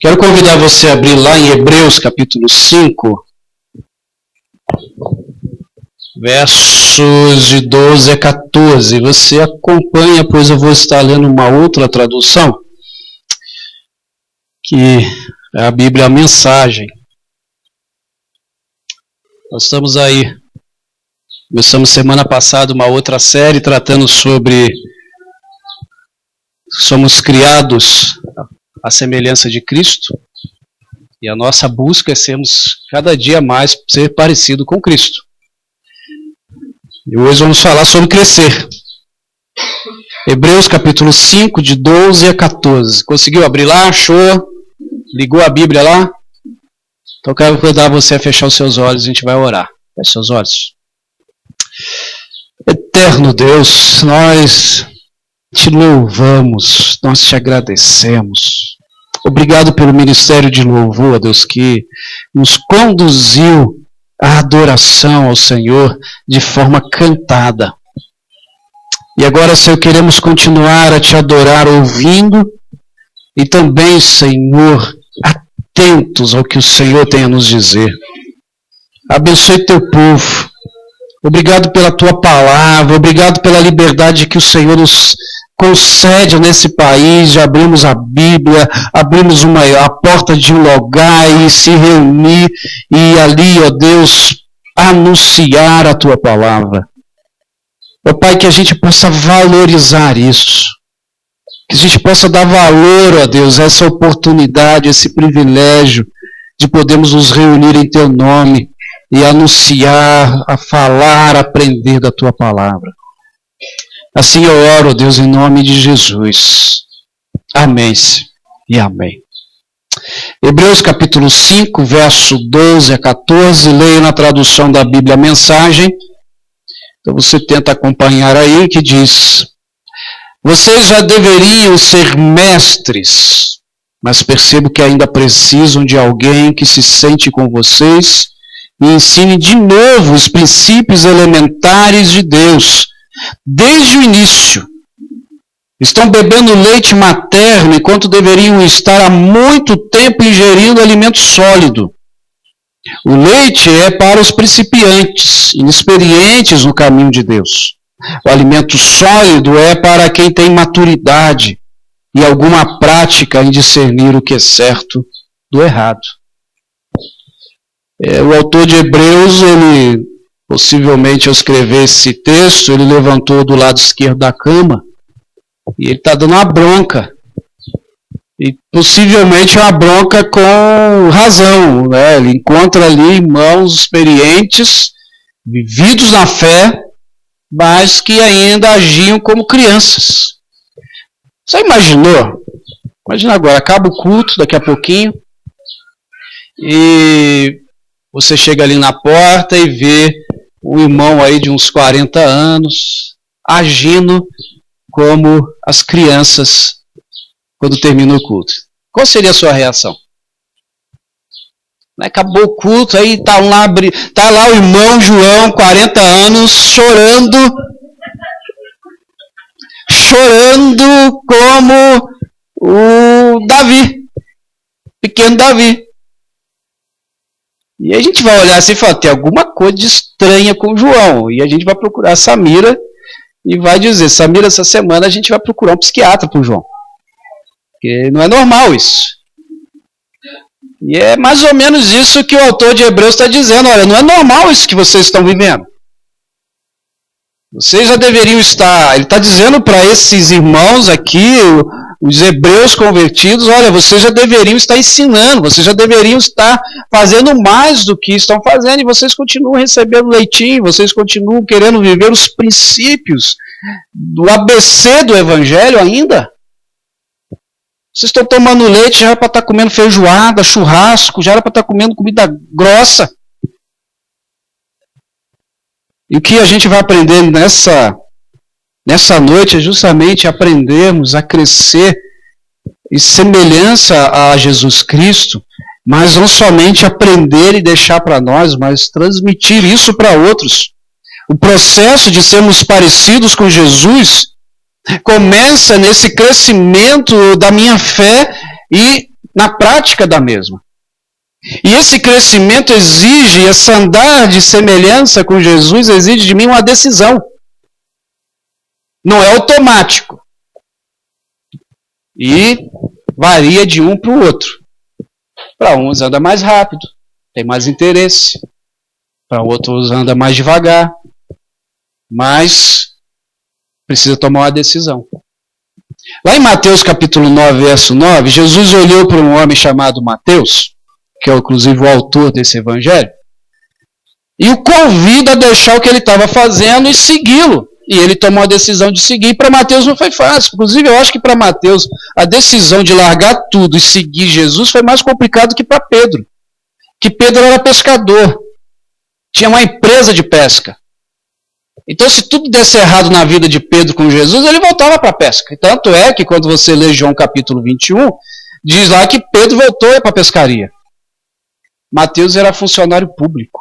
Quero convidar você a abrir lá em Hebreus capítulo 5, versos de 12 a 14. Você acompanha, pois eu vou estar lendo uma outra tradução, que é a Bíblia a Mensagem. Nós estamos aí, começamos semana passada uma outra série tratando sobre somos criados à semelhança de Cristo, e a nossa busca é sermos cada dia mais ser parecido com Cristo. E hoje vamos falar sobre crescer. Hebreus capítulo 5, de 12 a 14. Conseguiu abrir lá? Achou? Ligou a Bíblia lá? Então eu quero convidar você a fechar os seus olhos e a gente vai orar. Feche seus olhos. Eterno Deus, nós te louvamos, nós te agradecemos. Obrigado pelo ministério de louvor, Deus, que nos conduziu à adoração ao Senhor de forma cantada. E agora, Senhor, queremos continuar a te adorar ouvindo e também, Senhor, atentos ao que o Senhor tem a nos dizer. Abençoe teu povo. Obrigado pela tua palavra, obrigado pela liberdade que o Senhor nos concede nesse país de abrirmos a Bíblia, abrirmos a porta de um lugar e se reunir e ali, ó Deus, anunciar a tua palavra. Ó Pai, que a gente possa valorizar isso, que a gente possa dar valor, ó Deus, a essa oportunidade, esse privilégio de podermos nos reunir em teu nome e anunciar, a falar, a aprender da tua palavra. Assim eu oro, ó Deus, em nome de Jesus. Amém e amém. Hebreus capítulo 5, verso 12 a 14, leio na tradução da Bíblia a Mensagem. Então você tenta acompanhar aí, que diz: vocês já deveriam ser mestres, mas percebo que ainda precisam de alguém que se sente com vocês e ensine de novo os princípios elementares de Deus, desde o início. Estão bebendo leite materno enquanto deveriam estar há muito tempo ingerindo alimento sólido. O leite é para os principiantes, inexperientes no caminho de Deus. O alimento sólido é para quem tem maturidade e alguma prática em discernir o que é certo do errado. O autor de Hebreus, ele possivelmente ao escrever esse texto, ele levantou do lado esquerdo da cama e ele está dando uma bronca. E possivelmente uma bronca com razão, né? Ele encontra ali irmãos experientes, vividos na fé, mas que ainda agiam como crianças. Você imaginou? Imagina agora, acaba o culto daqui a pouquinho e você chega ali na porta e vê um irmão aí de uns 40 anos agindo como as crianças quando termina o culto. Qual seria a sua reação? Acabou o culto, aí tá lá o irmão João, 40 anos, chorando como o Davi, pequeno Davi. E a gente vai olhar assim e falar, tem alguma coisa estranha com o João. E a gente vai procurar a Samira e vai dizer, Samira, essa semana a gente vai procurar um psiquiatra para o João. Porque não é normal isso. E é mais ou menos isso que o autor de Hebreus está dizendo. Olha, não é normal isso que vocês estão vivendo. Vocês já deveriam estar... Ele está dizendo para esses irmãos aqui, os hebreus convertidos, olha, vocês já deveriam estar ensinando, vocês já deveriam estar fazendo mais do que estão fazendo, e vocês continuam recebendo leitinho, vocês continuam querendo viver os princípios do ABC do Evangelho ainda. Vocês estão tomando leite, já era para estar comendo feijoada, churrasco, já era para estar comendo comida grossa. E o que a gente vai aprender nessa noite é justamente aprendermos a crescer em semelhança a Jesus Cristo, mas não somente aprender e deixar para nós, mas transmitir isso para outros. O processo de sermos parecidos com Jesus Começa nesse crescimento da minha fé e na prática da mesma. E esse crescimento exige, esse andar de semelhança com Jesus exige de mim uma decisão. Não é automático. E varia de um para o outro. Para uns anda mais rápido, tem mais interesse. Para outros anda mais devagar. Mas precisa tomar uma decisão. Lá em Mateus capítulo 9, verso 9, Jesus olhou para um homem chamado Mateus, que é inclusive o autor desse evangelho, e o convida a deixar o que ele estava fazendo e segui-lo. E ele tomou a decisão de seguir. E para Mateus não foi fácil. Inclusive, eu acho que para Mateus a decisão de largar tudo e seguir Jesus foi mais complicado que para Pedro. Que Pedro era pescador. Tinha uma empresa de pesca. Então, se tudo desse errado na vida de Pedro com Jesus, ele voltava para a pesca. E tanto é que quando você lê João capítulo 21, diz lá que Pedro voltou para a pescaria. Mateus era funcionário público.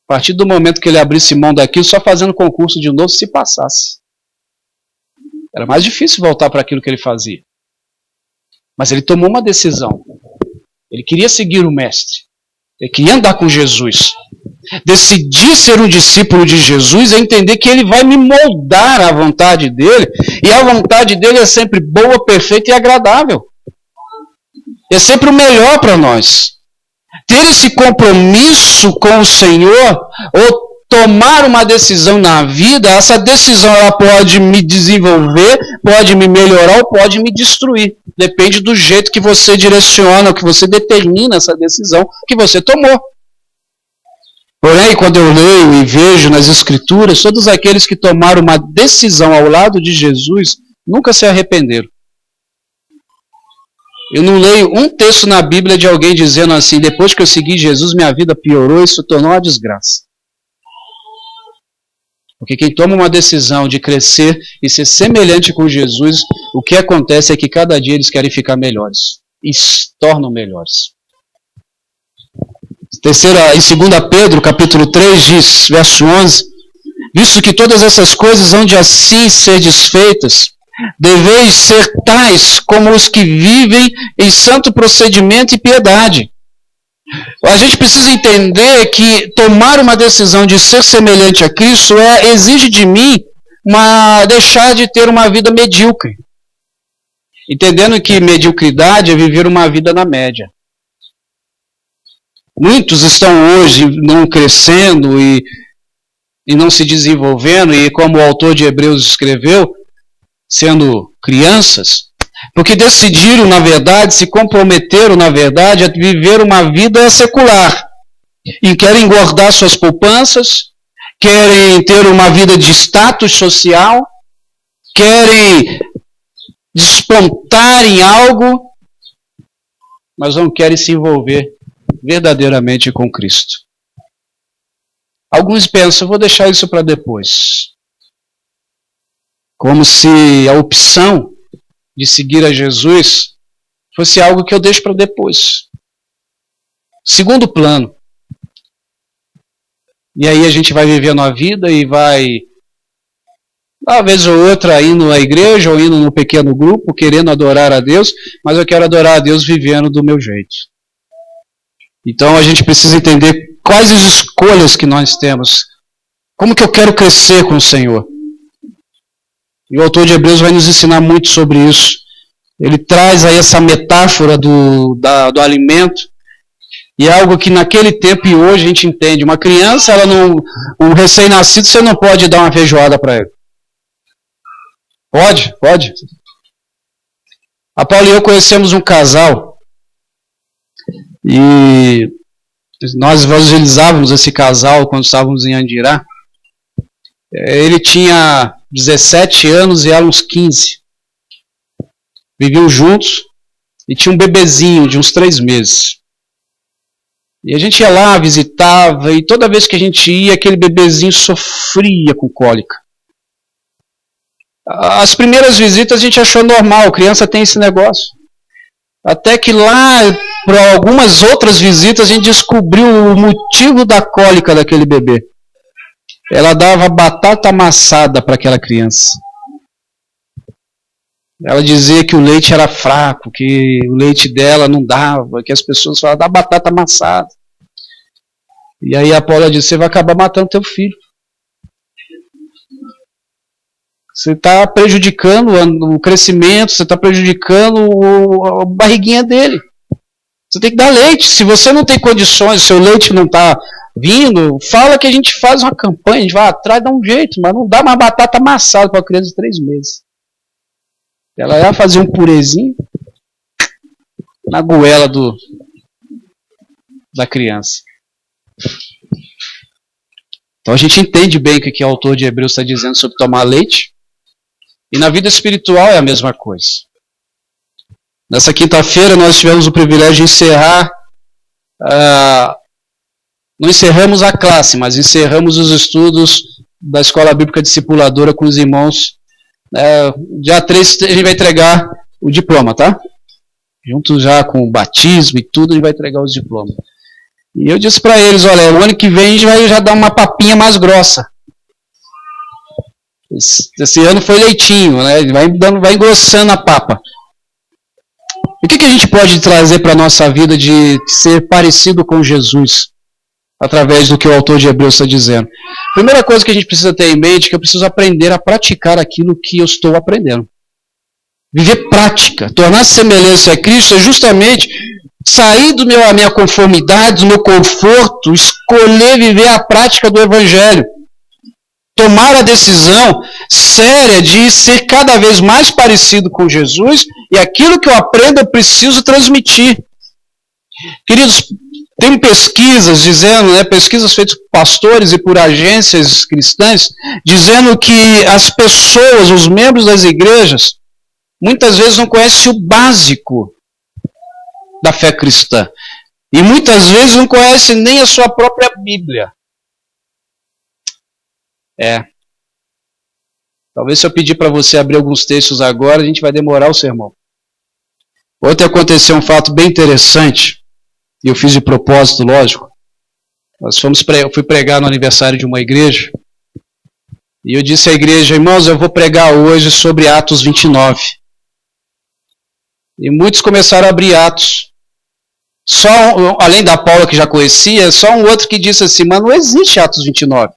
A partir do momento que ele abrisse mão daquilo, só fazendo concurso de novo se passasse. Era mais difícil voltar para aquilo que ele fazia. Mas ele tomou uma decisão. Ele queria seguir o mestre. Ele queria andar com Jesus. Decidir ser um discípulo de Jesus é entender que ele vai me moldar à vontade dele. E a vontade dele é sempre boa, perfeita e agradável. É sempre o melhor para nós. Ter esse compromisso com o Senhor, ou tomar uma decisão na vida, essa decisão ela pode me desenvolver, pode me melhorar ou pode me destruir. Depende do jeito que você direciona, que você determina essa decisão que você tomou. Porém, quando eu leio e vejo nas Escrituras, todos aqueles que tomaram uma decisão ao lado de Jesus, nunca se arrependeram. Eu não leio um texto na Bíblia de alguém dizendo assim, depois que eu segui Jesus, minha vida piorou e se tornou uma desgraça. Porque quem toma uma decisão de crescer e ser semelhante com Jesus, o que acontece é que cada dia eles querem ficar melhores. E se tornam melhores. Em 2 Pedro, capítulo 3, diz, verso 11, visto que todas essas coisas hão de assim ser desfeitas, deveis ser tais como os que vivem em santo procedimento e piedade. A gente precisa entender que tomar uma decisão de ser semelhante a Cristo exige de mim deixar de ter uma vida medíocre. Entendendo que mediocridade é viver uma vida na média. Muitos estão hoje não crescendo e não se desenvolvendo, e como o autor de Hebreus escreveu, sendo crianças, porque decidiram, na verdade, se comprometeram, na verdade, a viver uma vida secular. E querem engordar suas poupanças, querem ter uma vida de status social, querem despontar em algo, mas não querem se envolver verdadeiramente com Cristo. Alguns pensam, vou deixar isso para depois. Como se a opção de seguir a Jesus fosse algo que eu deixo para depois. Segundo plano. E aí a gente vai vivendo a vida e vai, uma vez ou outra, indo à igreja ou indo no pequeno grupo, querendo adorar a Deus, mas eu quero adorar a Deus vivendo do meu jeito. Então a gente precisa entender quais as escolhas que nós temos. Como que eu quero crescer com o Senhor? E o autor de Hebreus vai nos ensinar muito sobre isso. Ele traz aí essa metáfora do alimento. E é algo que naquele tempo e hoje a gente entende. Uma criança, um recém-nascido, você não pode dar uma feijoada para ele. Pode, pode. A Paula e eu conhecemos um casal. E nós evangelizávamos esse casal quando estávamos em Andirá. Ele tinha 17 anos e ela uns 15. Viviam juntos e tinha um bebezinho de uns 3 meses. E a gente ia lá, visitava, e toda vez que a gente ia, aquele bebezinho sofria com cólica. As primeiras visitas a gente achou normal, criança tem esse negócio. Até que lá, para algumas outras visitas, a gente descobriu o motivo da cólica daquele bebê. Ela dava batata amassada para aquela criança. Ela dizia que o leite era fraco, que o leite dela não dava, que as pessoas falavam, dá batata amassada. E aí a Paula disse, você vai acabar matando teu filho. Você está prejudicando o crescimento, você está prejudicando a barriguinha dele. Você tem que dar leite. Se você não tem condições, seu leite não está vindo, fala que a gente faz uma campanha, a gente vai atrás, dá um jeito, mas não dá mais batata amassada para a criança de 3 meses. Ela ia fazer um purezinho na goela da criança. Então a gente entende bem o que o autor de Hebreus está dizendo sobre tomar leite. E na vida espiritual é a mesma coisa. Nessa quinta-feira nós tivemos o privilégio de encerrar, não encerramos a classe, mas encerramos os estudos da Escola Bíblica Discipuladora com os irmãos. Dia 3 a gente vai entregar o diploma, tá? Junto já com o batismo e tudo, a gente vai entregar os diplomas. E eu disse para eles, olha, o ano que vem a gente vai já dar uma papinha mais grossa. Esse ano foi leitinho, né? Vai engrossando a papa. E o que a gente pode trazer para a nossa vida de ser parecido com Jesus? Através do que o autor de Hebreus está dizendo. Primeira coisa que a gente precisa ter em mente é que eu preciso aprender a praticar aquilo que eu estou aprendendo. Viver prática. Tornar semelhança a Cristo é justamente sair da minha conformidade, do meu conforto, escolher viver a prática do Evangelho. Tomar a decisão séria de ser cada vez mais parecido com Jesus e aquilo que eu aprendo eu preciso transmitir. Queridos, tem pesquisas dizendo, pesquisas feitas por pastores e por agências cristãs, dizendo que as pessoas, os membros das igrejas, muitas vezes não conhecem o básico da fé cristã. E muitas vezes não conhecem nem a sua própria Bíblia. Talvez se eu pedir para você abrir alguns textos agora, a gente vai demorar o sermão. Ontem aconteceu um fato bem interessante, e eu fiz de propósito, lógico. Eu fui pregar no aniversário de uma igreja, e eu disse à igreja, irmãos, eu vou pregar hoje sobre Atos 29. E muitos começaram a abrir Atos. Além da Paula que já conhecia, só um outro que disse assim, mas não existe Atos 29.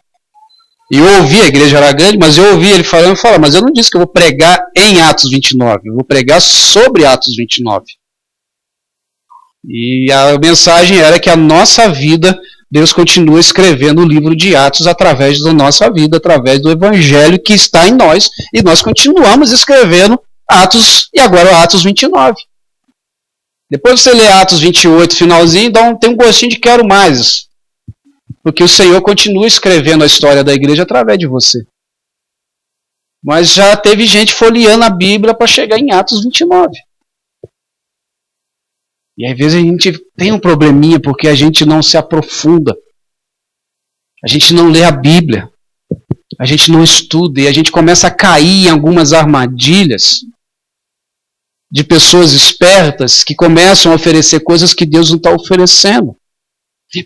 E eu ouvi, a igreja era grande, mas eu ouvi ele falando, mas eu não disse que eu vou pregar em Atos 29, eu vou pregar sobre Atos 29. E a mensagem era que a nossa vida, Deus continua escrevendo o livro de Atos através da nossa vida, através do Evangelho que está em nós, e nós continuamos escrevendo Atos, e agora Atos 29. Depois você lê Atos 28, finalzinho, tem um gostinho de quero mais. Porque o Senhor continua escrevendo a história da igreja através de você. Mas já teve gente folheando a Bíblia para chegar em Atos 29. E às vezes a gente tem um probleminha porque a gente não se aprofunda. A gente não lê a Bíblia. A gente não estuda e a gente começa a cair em algumas armadilhas de pessoas espertas que começam a oferecer coisas que Deus não está oferecendo.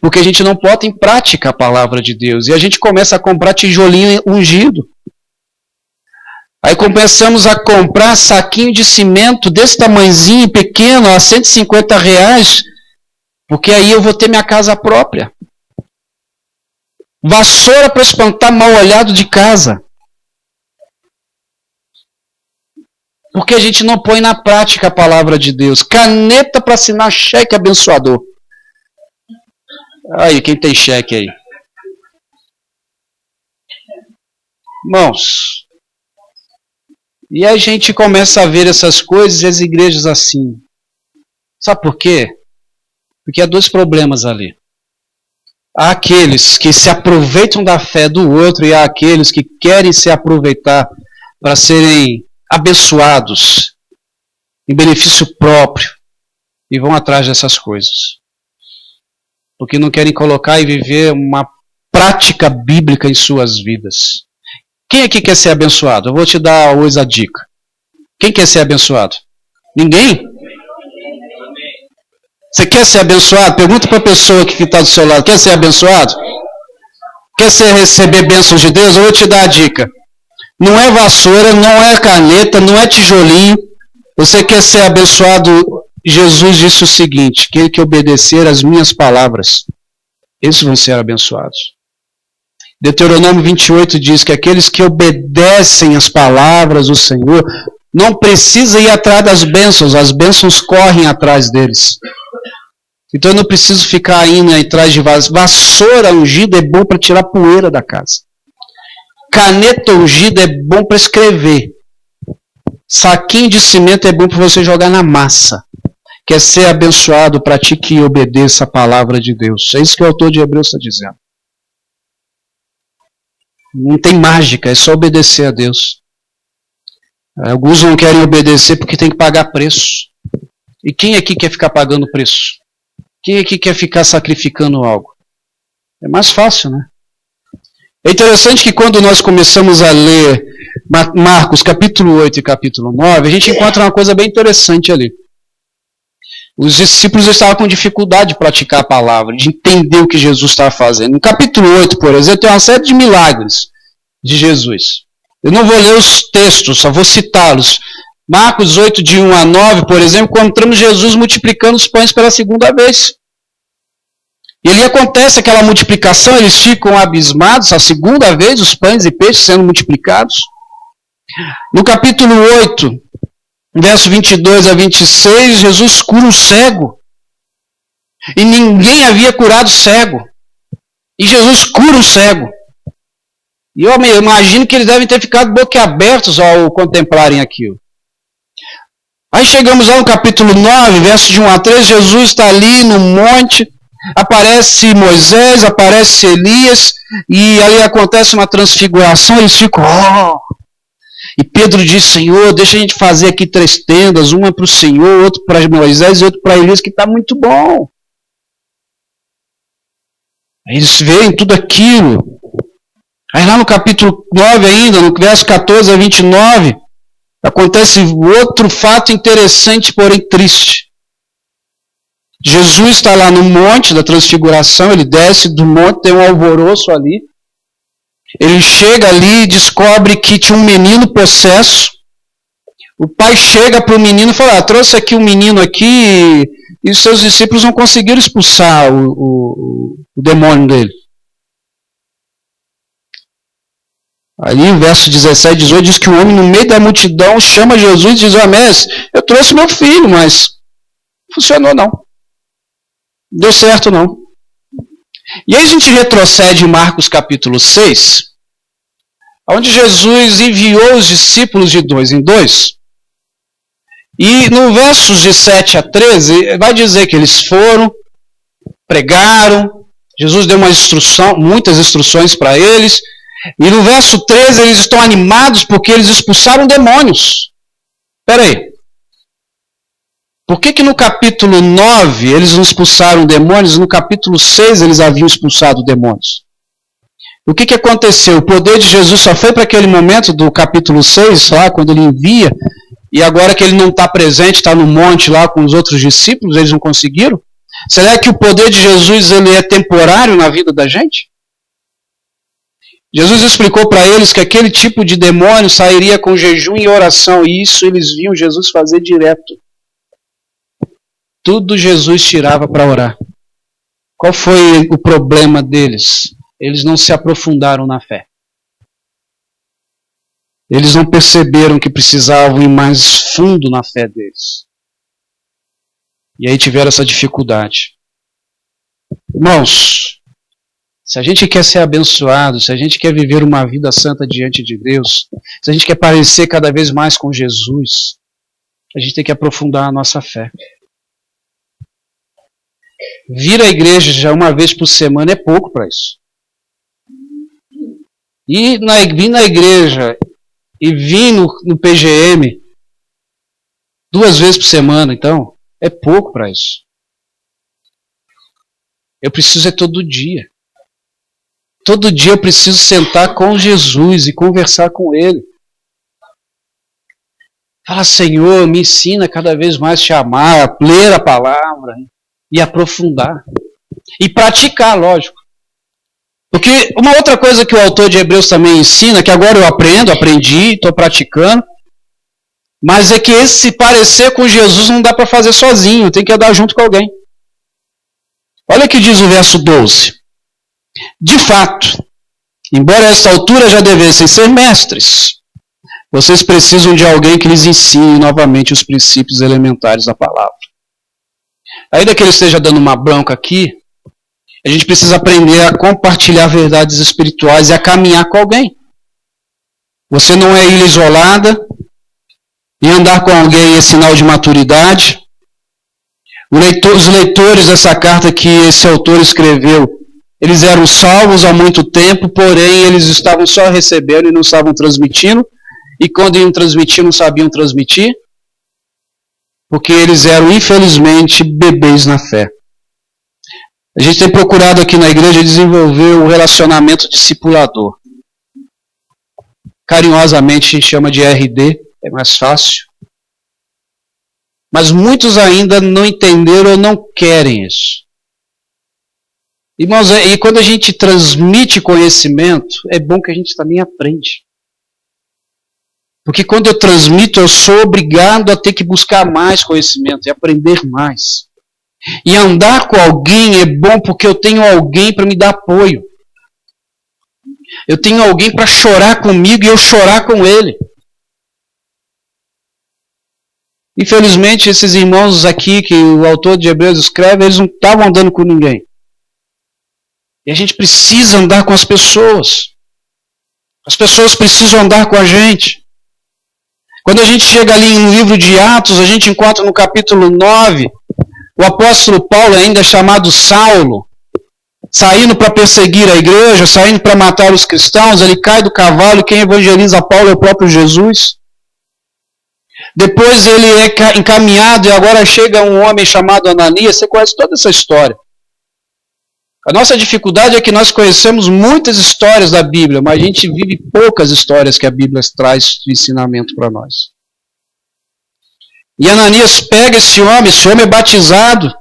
Porque a gente não bota em prática a palavra de Deus. E a gente começa a comprar tijolinho ungido. Aí começamos a comprar saquinho de cimento desse tamanhozinho, pequeno, a R$150. Porque aí eu vou ter minha casa própria. Vassoura para espantar mal-olhado de casa. Porque a gente não põe na prática a palavra de Deus. Caneta para assinar cheque abençoador. Aí, quem tem cheque aí? Irmãos, e a gente começa a ver essas coisas e as igrejas assim. Sabe por quê? Porque há 2 problemas ali. Há aqueles que se aproveitam da fé do outro e há aqueles que querem se aproveitar para serem abençoados em benefício próprio e vão atrás dessas coisas. Porque não querem colocar e viver uma prática bíblica em suas vidas. Quem aqui quer ser abençoado? Eu vou te dar hoje a dica. Quem quer ser abençoado? Ninguém? Você quer ser abençoado? Pergunta para a pessoa que está do seu lado. Quer ser abençoado? Quer receber bênçãos de Deus? Eu vou te dar a dica. Não é vassoura, não é caneta, não é tijolinho. Você quer ser abençoado? Jesus disse o seguinte: aquele que obedecer às minhas palavras, esses vão ser abençoados. Deuteronômio 28 diz que aqueles que obedecem às palavras do Senhor não precisam ir atrás das bênçãos, as bênçãos correm atrás deles. Então eu não preciso ficar indo atrás de vassoura ungida, é bom para tirar poeira da casa. Caneta ungida é bom para escrever. Saquinho de cimento é bom para você jogar na massa. Quer ser abençoado, pratique e obedeça a palavra de Deus. É isso que o autor de Hebreus está dizendo. Não tem mágica, é só obedecer a Deus. Alguns não querem obedecer porque tem que pagar preço. E quem aqui quer ficar pagando preço? Quem aqui quer ficar sacrificando algo? É mais fácil, né? É interessante que quando nós começamos a ler Marcos capítulo 8 e capítulo 9, a gente encontra uma coisa bem interessante ali. Os discípulos estavam com dificuldade de praticar a palavra, de entender o que Jesus estava fazendo. No capítulo 8, por exemplo, tem uma série de milagres de Jesus. Eu não vou ler os textos, só vou citá-los. Marcos 8, de 1 a 9, por exemplo, encontramos Jesus multiplicando os pães pela segunda vez. E ali acontece aquela multiplicação, eles ficam abismados, a segunda vez os pães e peixes sendo multiplicados. No capítulo 8, verso 22 a 26, Jesus cura um cego. E ninguém havia curado cego. E Jesus cura um cego. E eu imagino que eles devem ter ficado boquiabertos ao contemplarem aquilo. Aí chegamos lá no capítulo 9, verso de 1 a 3, Jesus está ali no monte, aparece Moisés, aparece Elias, e ali acontece uma transfiguração, eles ficam... Oh! E Pedro diz: Senhor, deixa a gente fazer aqui 3 tendas, uma para o Senhor, outra para Moisés e outra para Elias, que está muito bom. Aí eles veem tudo aquilo. Aí lá no capítulo 9 ainda, no verso 14 a 29, acontece outro fato interessante, porém triste. Jesus está lá no monte da transfiguração, ele desce do monte, tem um alvoroço ali. Ele chega ali e descobre que tinha um menino possesso. O pai chega para o menino e fala: trouxe aqui um menino aqui, e os seus discípulos não conseguiram expulsar o demônio dele. Ali em verso 17 e 18 diz que o homem no meio da multidão chama Jesus e diz: mestre, eu trouxe meu filho, mas não funcionou não. Não deu certo não. E aí a gente retrocede em Marcos capítulo 6, onde Jesus enviou os discípulos de 2 em 2. E no versos de 7 a 13, vai dizer que eles foram, pregaram, Jesus deu muitas instruções para eles. E no verso 13 eles estão animados porque eles expulsaram demônios. Espera aí. Por que no capítulo 9 eles não expulsaram demônios e no capítulo 6 eles haviam expulsado demônios? O que aconteceu? O poder de Jesus só foi para aquele momento do capítulo 6, lá, quando ele envia, e agora que ele não está presente, está no monte lá com os outros discípulos, eles não conseguiram? Será que o poder de Jesus ele é temporário na vida da gente? Jesus explicou para eles que aquele tipo de demônio sairia com jejum e oração, e isso eles viam Jesus fazer direto. Tudo Jesus tirava para orar. Qual foi o problema deles? Eles não se aprofundaram na fé. Eles não perceberam que precisavam ir mais fundo na fé deles. E aí tiveram essa dificuldade. Irmãos, se a gente quer ser abençoado, se a gente quer viver uma vida santa diante de Deus, se a gente quer parecer cada vez mais com Jesus, a gente tem que aprofundar a nossa fé. Vir à igreja já uma vez por semana é pouco para isso. Vir na igreja e vir no PGM 2 vezes por semana, então, é pouco para isso. Eu preciso todo dia. Todo dia eu preciso sentar com Jesus e conversar com Ele. Fala: Senhor, me ensina cada vez mais a te amar, a ler a palavra e aprofundar. E praticar, lógico. Porque uma outra coisa que o autor de Hebreus também ensina, que agora eu aprendi, estou praticando, mas é que esse parecer com Jesus não dá para fazer sozinho, tem que andar junto com alguém. Olha o que diz o verso 12. De fato, embora a esta altura já devessem ser mestres, vocês precisam de alguém que lhes ensine novamente os princípios elementares da palavra. Ainda que ele esteja dando uma bronca aqui, a gente precisa aprender a compartilhar verdades espirituais e a caminhar com alguém. Você não é ilha isolada, e andar com alguém é sinal de maturidade. Os leitores dessa carta que esse autor escreveu, eles eram salvos há muito tempo, porém eles estavam só recebendo e não estavam transmitindo. E quando iam transmitir, não sabiam transmitir, porque eles eram, infelizmente, bebês na fé. A gente tem procurado aqui na igreja desenvolver o relacionamento discipulador. Carinhosamente a gente chama de RD, é mais fácil. Mas muitos ainda não entenderam ou não querem isso. Irmãos, e quando a gente transmite conhecimento, é bom que a gente também aprende. Porque quando eu transmito, eu sou obrigado a ter que buscar mais conhecimento e aprender mais. E andar com alguém é bom porque eu tenho alguém para me dar apoio. Eu tenho alguém para chorar comigo e eu chorar com ele. Infelizmente, esses irmãos aqui que o autor de Hebreus escreve, eles não estavam andando com ninguém. E a gente precisa andar com as pessoas. As pessoas precisam andar com a gente. Quando a gente chega ali no livro de Atos, a gente encontra no capítulo 9, o apóstolo Paulo, ainda chamado Saulo, saindo para perseguir a igreja, saindo para matar os cristãos, ele cai do cavalo e quem evangeliza Paulo é o próprio Jesus. Depois ele é encaminhado e agora chega um homem chamado Ananias. Você conhece toda essa história. A nossa dificuldade é que nós conhecemos muitas histórias da Bíblia, mas a gente vive poucas histórias que a Bíblia traz de ensinamento para nós. E Ananias pega esse homem é batizado.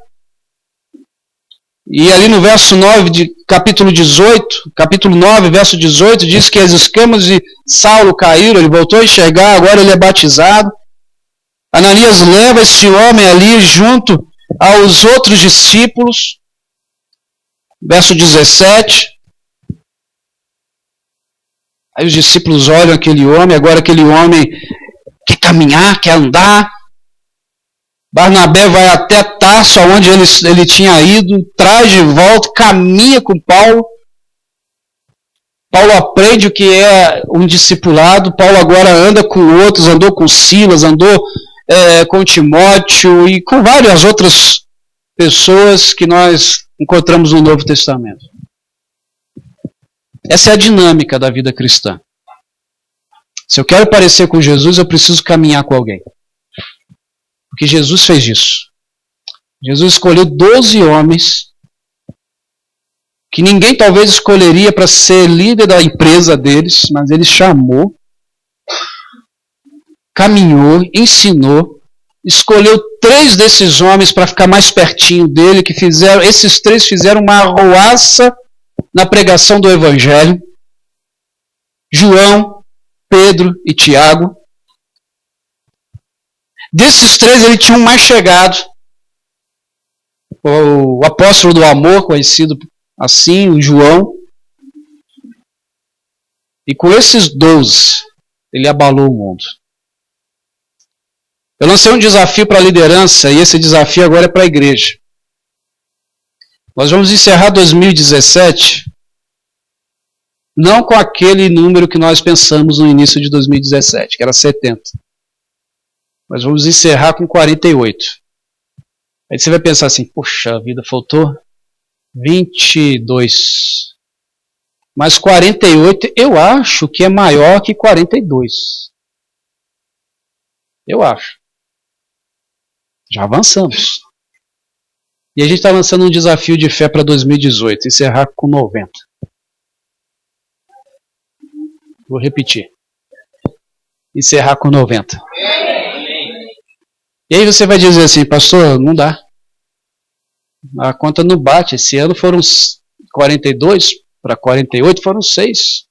E ali no verso 9 de capítulo 9, verso 18, diz que as escamas de Saulo caíram, ele voltou a enxergar, agora ele é batizado. Ananias leva esse homem ali junto aos outros discípulos. Verso 17. Aí os discípulos olham aquele homem, agora aquele homem quer caminhar, quer andar. Barnabé vai até Tarso, onde ele tinha ido, traz de volta, caminha com Paulo. Paulo aprende o que é um discipulado. Paulo agora anda com outros, andou com Silas, andou com Timóteo e com várias outras pessoas que nós encontramos no Novo Testamento. Essa é a dinâmica da vida cristã. Se eu quero parecer com Jesus, eu preciso caminhar com alguém. Porque Jesus fez isso. Jesus escolheu 12 homens que ninguém talvez escolheria para ser líder da empresa deles, mas ele chamou, caminhou, ensinou, escolheu 3 desses homens para ficar mais pertinho dele, esses 3 fizeram uma arruaça na pregação do Evangelho. João, Pedro e Tiago. Desses 3, ele tinha um mais chegado, o apóstolo do amor, conhecido assim, o João. E com esses 12, ele abalou o mundo. Eu lancei um desafio para a liderança e esse desafio agora é para a igreja. Nós vamos encerrar 2017 não com aquele número que nós pensamos no início de 2017, que era 70. Mas vamos encerrar com 48. Aí você vai pensar assim, poxa vida, faltou 22. Mas 48 eu acho que é maior que 42. Eu acho. Já avançamos. E a gente está lançando um desafio de fé para 2018, encerrar com 90. Vou repetir. Encerrar com 90. E aí você vai dizer assim, pastor, não dá. A conta não bate. Esse ano foram 42, para 48, foram 6.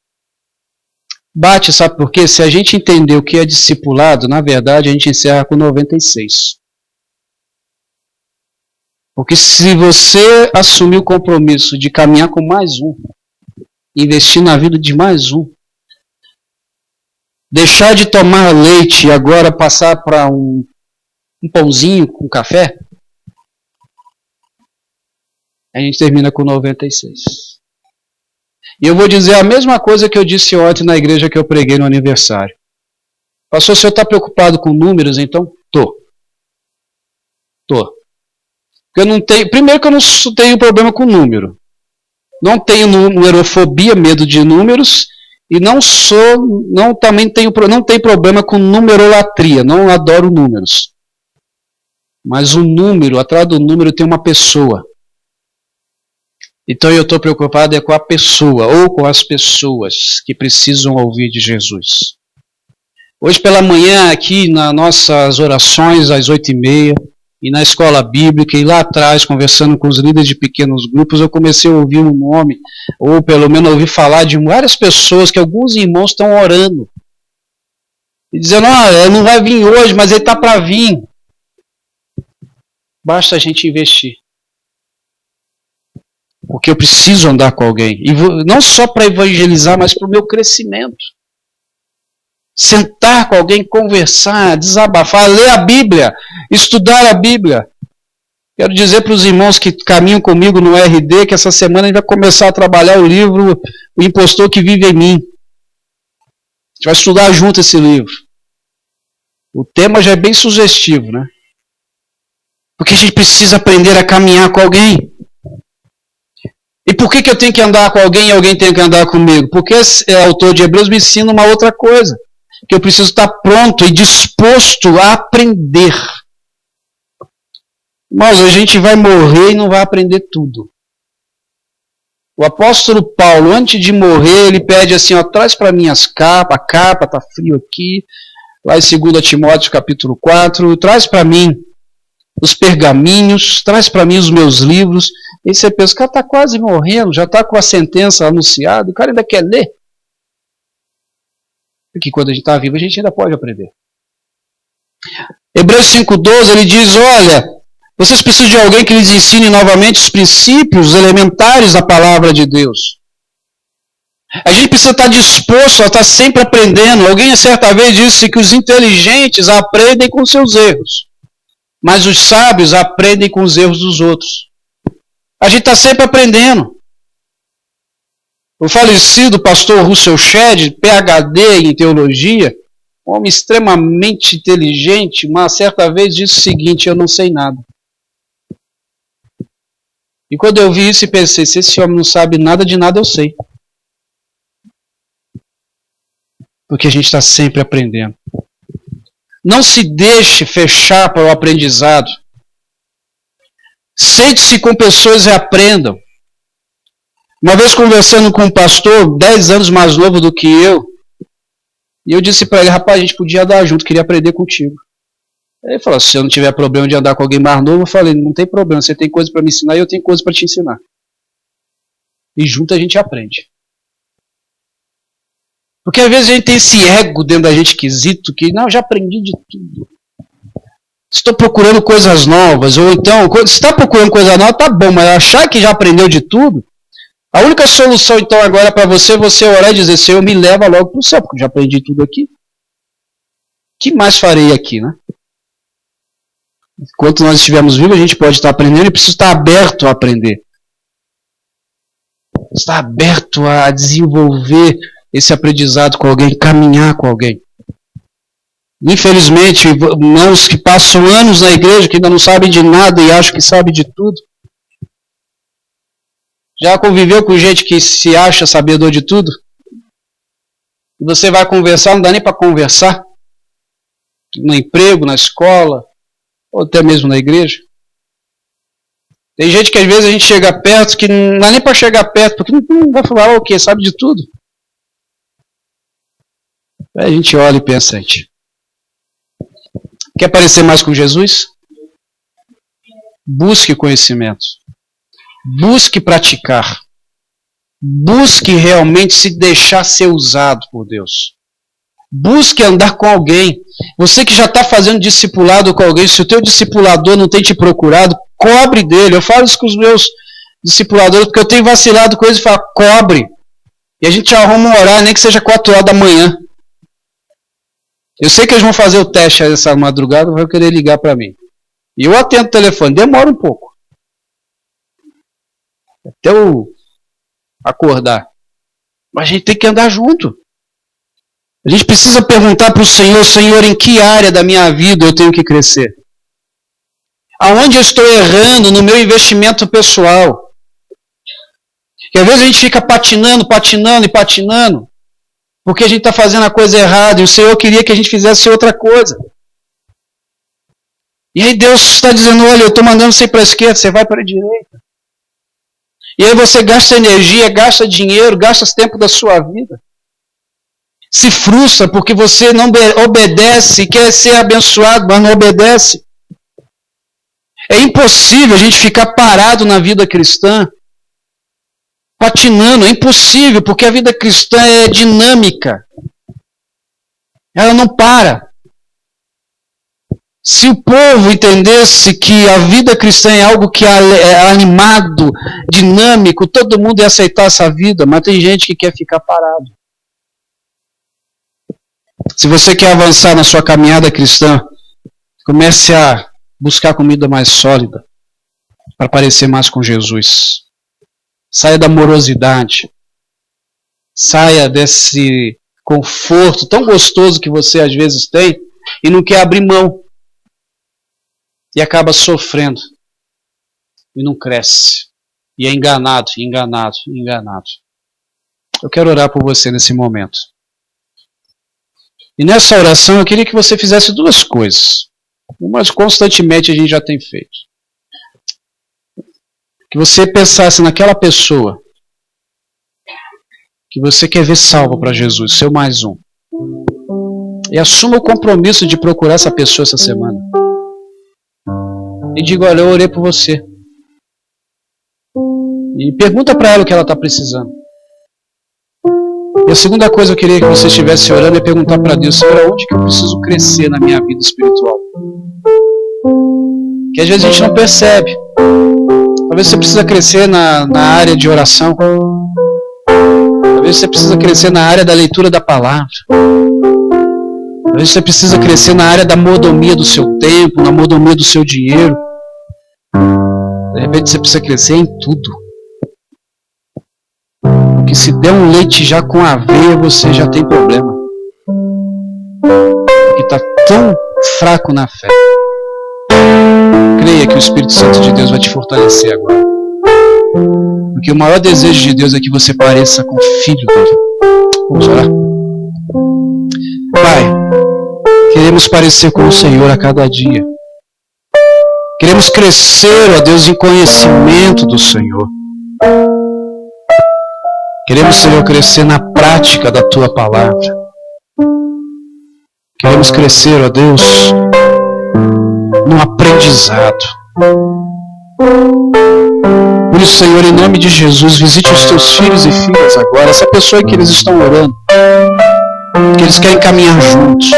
Bate, sabe por quê? Se a gente entender o que é discipulado, na verdade a gente encerra com 96. Porque se você assumir o compromisso de caminhar com mais um, investir na vida de mais um, deixar de tomar leite e agora passar para um pãozinho com café, a gente termina com 96. E eu vou dizer a mesma coisa que eu disse ontem na igreja que eu preguei no aniversário. Pastor, o senhor está preocupado com números, então? Tô. Eu não tenho, primeiro que eu não tenho problema com número. Não tenho numerofobia, medo de números, e não tenho problema com numerolatria, não adoro números. Mas o número, atrás do número tem uma pessoa. Então eu estou preocupado com a pessoa, ou com as pessoas que precisam ouvir de Jesus. Hoje pela manhã, aqui nas nossas orações, às 8h30, e na escola bíblica, e lá atrás, conversando com os líderes de pequenos grupos, eu comecei a ouvir um nome, ou pelo menos ouvir falar de várias pessoas, que alguns irmãos estão orando. E dizendo, ele não vai vir hoje, mas ele está para vir. Basta a gente investir. Porque eu preciso andar com alguém. E não só para evangelizar, mas para o meu crescimento. Sentar com alguém, conversar, desabafar, ler a Bíblia, estudar a Bíblia. Quero dizer para os irmãos que caminham comigo no RD que essa semana a gente vai começar a trabalhar o livro O Impostor que Vive em Mim. A gente vai estudar junto esse livro. O tema já é bem sugestivo, né? Porque a gente precisa aprender a caminhar com alguém. E por que eu tenho que andar com alguém e alguém tem que andar comigo? Porque o autor de Hebreus me ensina uma outra coisa. Que eu preciso estar pronto e disposto a aprender. Mas a gente vai morrer e não vai aprender tudo. O apóstolo Paulo, antes de morrer, ele pede assim, traz para mim as capas, a capa, tá frio aqui, lá em 2 Timóteo capítulo 4, traz para mim os pergaminhos, traz para mim os meus livros. E você pensa, o cara está quase morrendo, já está com a sentença anunciada, o cara ainda quer ler. Porque quando a gente está vivo, a gente ainda pode aprender. Hebreus 5,12, ele diz, olha, vocês precisam de alguém que lhes ensine novamente os princípios elementares da palavra de Deus. A gente precisa estar disposto a estar sempre aprendendo. Alguém certa vez disse que os inteligentes aprendem com seus erros, mas os sábios aprendem com os erros dos outros. A gente está sempre aprendendo. O falecido pastor Russell Shedd, PhD em teologia, um homem extremamente inteligente, uma certa vez disse o seguinte, eu não sei nada. E quando eu vi isso e pensei, se esse homem não sabe nada de nada, eu sei. Porque a gente está sempre aprendendo. Não se deixe fechar para o aprendizado. Sente-se com pessoas e aprendam. Uma vez conversando com um pastor, 10 anos mais novo do que eu, e eu disse para ele, rapaz, a gente podia andar junto, queria aprender contigo. Ele falou, se eu não tiver problema de andar com alguém mais novo, eu falei, não tem problema, você tem coisa para me ensinar e eu tenho coisa para te ensinar. E junto a gente aprende. Porque às vezes a gente tem esse ego dentro da gente esquisito, que não, já aprendi de tudo. Estou procurando coisas novas, ou então, se está procurando coisa nova, tá bom, mas achar que já aprendeu de tudo, a única solução então agora para você orar e dizer, Senhor, me leva logo para o céu, porque eu já aprendi tudo aqui. O que mais farei aqui, né? Enquanto nós estivermos vivos, a gente pode estar aprendendo e precisa estar aberto a aprender. Estar aberto a desenvolver esse aprendizado com alguém, caminhar com alguém. Infelizmente, irmãos que passam anos na igreja, que ainda não sabem de nada e acham que sabem de tudo. Já conviveu com gente que se acha sabedor de tudo? E você vai conversar, não dá nem para conversar. No emprego, na escola, ou até mesmo na igreja. Tem gente que às vezes a gente chega perto, que não dá nem para chegar perto, porque não vai falar o quê? Sabe de tudo. Aí a gente olha e pensa, gente, quer parecer mais com Jesus? Busque conhecimento. Busque praticar. Busque realmente se deixar ser usado por Deus. Busque andar com alguém. Você que já está fazendo discipulado com alguém, se o teu discipulador não tem te procurado, cobre dele. Eu falo isso com os meus discipuladores, porque eu tenho vacilado com eles e falo, cobre. E a gente arruma um horário, nem que seja 4 horas da manhã. Eu sei que eles vão fazer o teste essa madrugada, vão querer ligar para mim. E eu atendo o telefone, demora um pouco. Até eu acordar. Mas a gente tem que andar junto. A gente precisa perguntar para o Senhor, Senhor, em que área da minha vida eu tenho que crescer? Aonde eu estou errando no meu investimento pessoal? Porque às vezes a gente fica patinando, porque a gente está fazendo a coisa errada e o Senhor queria que a gente fizesse outra coisa. E aí Deus está dizendo, olha, eu estou mandando você para a esquerda, você vai para a direita. E aí você gasta energia, gasta dinheiro, gasta tempo da sua vida. Se frustra porque você não obedece, quer ser abençoado, mas não obedece. É impossível a gente ficar parado na vida cristã, patinando. É impossível, porque a vida cristã é dinâmica. Ela não para. Se o povo entendesse que a vida cristã é algo que é animado, dinâmico, todo mundo ia aceitar essa vida, mas tem gente que quer ficar parado. Se você quer avançar na sua caminhada cristã, comece a buscar comida mais sólida para parecer mais com Jesus. Saia da morosidade. Saia desse conforto tão gostoso que você às vezes tem e não quer abrir mão. E acaba sofrendo. E não cresce. E é enganado. Eu quero orar por você nesse momento. E nessa oração eu queria que você fizesse 2 coisas. Uma constantemente a gente já tem feito. Que você pensasse naquela pessoa que você quer ver salva para Jesus, seu mais um. E assuma o compromisso de procurar essa pessoa essa semana. E diga, olha, eu orei por você. E pergunta para ela o que ela está precisando. E a segunda coisa que eu queria que você estivesse orando é perguntar para Deus, Senhor, onde que eu preciso crescer na minha vida espiritual? Que às vezes a gente não percebe. Talvez você precisa crescer na área de oração. Talvez você precisa crescer na área da leitura da palavra. Talvez você precisa crescer na área da mordomia do seu tempo, na mordomia do seu dinheiro. De repente você precisa crescer em tudo. Porque se der um leite já com aveia, você já tem problema. Porque está tão fraco na fé. Creia que o Espírito Santo de Deus vai te fortalecer agora. Porque o maior desejo de Deus é que você pareça com o Filho dele. Vamos orar? Pai, queremos parecer com o Senhor a cada dia. Queremos crescer, ó Deus, em conhecimento do Senhor. Queremos, Senhor, crescer na prática da Tua palavra. Queremos crescer, ó Deus, no aprendizado. Por isso, Senhor, em nome de Jesus, visite os Teus filhos e filhas agora, essa pessoa que eles estão orando, que eles querem caminhar juntos,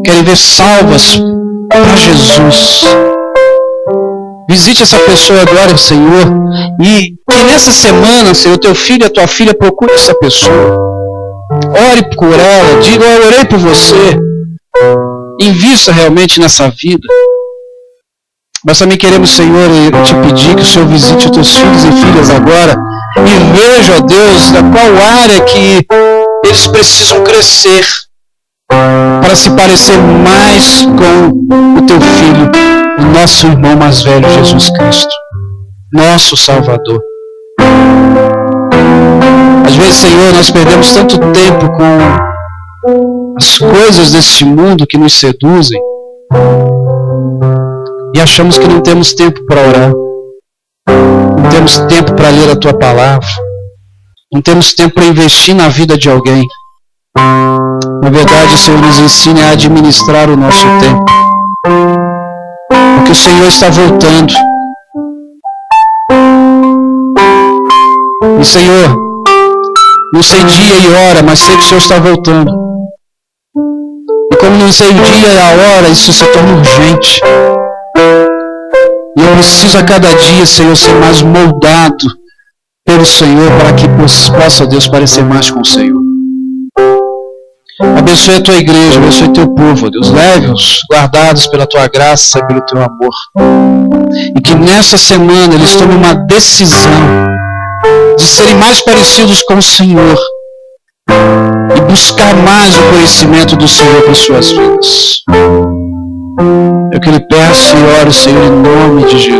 querem ver salvas para Jesus. Visite essa pessoa agora, Senhor, e que nessa semana, Senhor, teu filho e a tua filha procure essa pessoa. Ore por ela, diga, eu orei por você. Invista realmente nessa vida. Nós também queremos, Senhor, te pedir que o Senhor visite os teus filhos e filhas agora e veja, ó Deus, na qual área que eles precisam crescer para se parecer mais com o teu filho, o nosso irmão mais velho, Jesus Cristo, nosso Salvador. Às vezes, Senhor, nós perdemos tanto tempo com as coisas deste mundo que nos seduzem e achamos que não temos tempo para orar, não temos tempo para ler a Tua palavra, não temos tempo para investir na vida de alguém. Na verdade, o Senhor nos ensina a administrar o nosso tempo, porque o Senhor está voltando. E, Senhor, Não sei dia e hora, mas sei que o Senhor está voltando. E como não sei o dia e a hora, isso se torna urgente. E eu preciso a cada dia, Senhor, ser mais moldado pelo Senhor, para que possa, Deus, parecer mais com o Senhor. Abençoe a tua igreja, abençoe o teu povo, Deus. Leve-os guardados pela tua graça e pelo teu amor. E que nessa semana eles tomem uma decisão de serem mais parecidos com o Senhor e buscar mais o conhecimento do Senhor para suas vidas. Eu que lhe peço e oro, Senhor, em nome de Jesus.